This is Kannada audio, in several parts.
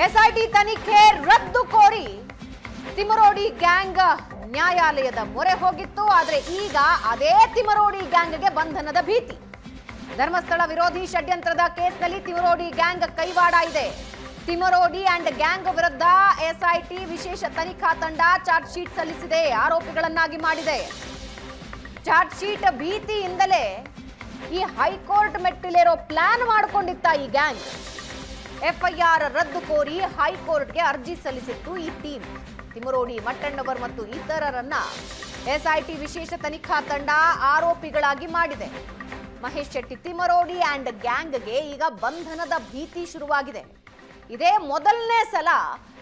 ಎಸ್ಐಟಿ ತನಿಖೆ ರದ್ದು ಕೋರಿ ತಿಮರೋಡಿ ಗ್ಯಾಂಗ್ ನ್ಯಾಯಾಲಯದ ಮೊರೆ ಹೋಗಿತ್ತು. ಆದರೆ ಈಗ ಅದೇ ತಿಮರೋಡಿ ಗ್ಯಾಂಗ್ಗೆ ಬಂಧನದ ಭೀತಿ. ಧರ್ಮಸ್ಥಳ ವಿರೋಧಿ ಷಡ್ಯಂತ್ರದ ಕೇಸ್ನಲ್ಲಿ ತಿಮರೋಡಿ ಗ್ಯಾಂಗ್ ಕೈವಾಡ ಇದೆ. ತಿಮರೋಡಿ ಅಂಡ್ ಗ್ಯಾಂಗ್ ವಿರುದ್ಧ ಎಸ್ಐಟಿ ವಿಶೇಷ ತನಿಖಾ ತಂಡ ಚಾರ್ಜ್ ಶೀಟ್ ಸಲ್ಲಿಸಿದೆ, ಆರೋಪಿಗಳನ್ನಾಗಿ ಮಾಡಿದೆ. ಚಾರ್ಜ್ ಶೀಟ್ ಭೀತಿಯಿಂದಲೇ ಈ ಹೈಕೋರ್ಟ್ ಮೆಟ್ಟಿಲೇರೋ ಪ್ಲಾನ್ ಮಾಡಿಕೊಂಡಿತ್ತ ಈ ಗ್ಯಾಂಗ್. ಎಫ್ಐಆರ್ ರದ್ದು ಕೋರಿ ಹೈಕೋರ್ಟ್ಗೆ ಅರ್ಜಿ ಸಲ್ಲಿಸಿತ್ತು ಈ ಟೀಮ್. ತಿಮರೋಡಿ, ಮಟ್ಟಣ್ಣವರ್ ಮತ್ತು ಇತರರನ್ನ ಎಸ್ಐಟಿ ವಿಶೇಷ ತನಿಖಾ ತಂಡ ಆರೋಪಿಗಳಾಗಿ ಮಾಡಿದೆ. ಮಹೇಶ್ ಶೆಟ್ಟಿ ತಿಮರೋಡಿ ಅಂಡ್ ಗ್ಯಾಂಗ್ಗೆ ಈಗ ಬಂಧನದ ಭೀತಿ ಶುರುವಾಗಿದೆ. ಇದೇ ಮೊದಲನೇ ಸಲ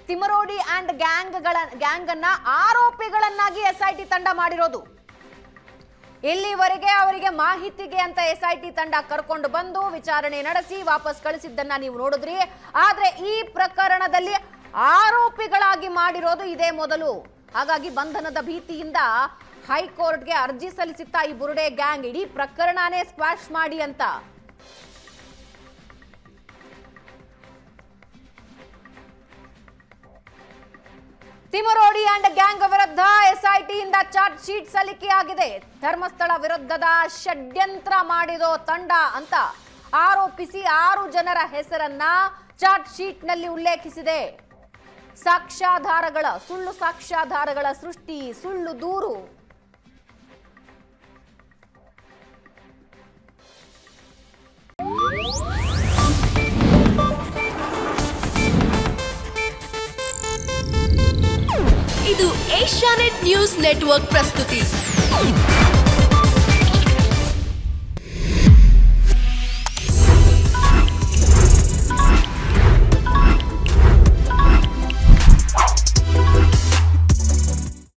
ತಿಮರೋಡಿ ಅಂಡ್ ಗ್ಯಾಂಗ್ ಅನ್ನ ಆರೋಪಿಗಳನ್ನಾಗಿ ಎಸ್ಐಟಿ ತಂಡ ಮಾಡಿರೋದು. ಇಲ್ಲಿವರೆಗೆ ಅವರಿಗೆ ಮಾಹಿತಿಗೆ ಅಂತ ಎಸ್ಐಟಿ ತಂಡ ಕರ್ಕೊಂಡು ಬಂದು ವಿಚಾರಣೆ ನಡೆಸಿ ವಾಪಸ್ ಕಳಿಸಿದ್ದನ್ನ ನೀವು ನೋಡಿದ್ರಿ. ಆದ್ರೆ ಈ ಪ್ರಕರಣದಲ್ಲಿ ಆರೋಪಿಗಳಾಗಿ ಮಾಡಿರೋದು ಇದೇ ಮೊದಲು. ಹಾಗಾಗಿ ಬಂಧನದ ಭೀತಿಯಿಂದ ಹೈಕೋರ್ಟ್ಗೆ ಅರ್ಜಿ ಸಲ್ಲಿಸಿತ್ತ ಈ ಬುರುಡೆ ಗ್ಯಾಂಗ್, ಇಡೀ ಪ್ರಕರಣನೇ ಸ್ಕ್ವಾಶ್ ಮಾಡಿ ಅಂತ. ತಿಮರೋಡಿ ಅಂಡ್ ಗ್ಯಾಂಗ್ ವಿರುದ್ಧ ಎಸ್ಐಟಿಯಿಂದ ಚಾರ್ಜ್ ಶೀಟ್ ಸಲ್ಲಿಕೆಯಾಗಿದೆ. ಧರ್ಮಸ್ಥಳ ವಿರುದ್ಧದ ಷಡ್ಯಂತ್ರ ಮಾಡಿದೋ ತಂಡ ಅಂತ ಆರೋಪಿಸಿ 6 ಜನರ ಹೆಸರನ್ನ ಚಾರ್ಜ್ ಶೀಟ್ ನಲ್ಲಿ ಉಲ್ಲೇಖಿಸಿದೆ. ಸುಳ್ಳು ಸಾಕ್ಷ್ಯಾಧಾರಗಳ ಸೃಷ್ಟಿ, ಸುಳ್ಳು ದೂರು, ಇದು ಏಷ್ಯಾನೆಟ್ ನ್ಯೂಸ್ ನೆಟ್ವರ್ಕ್ ಪ್ರಸ್ತುತಿ.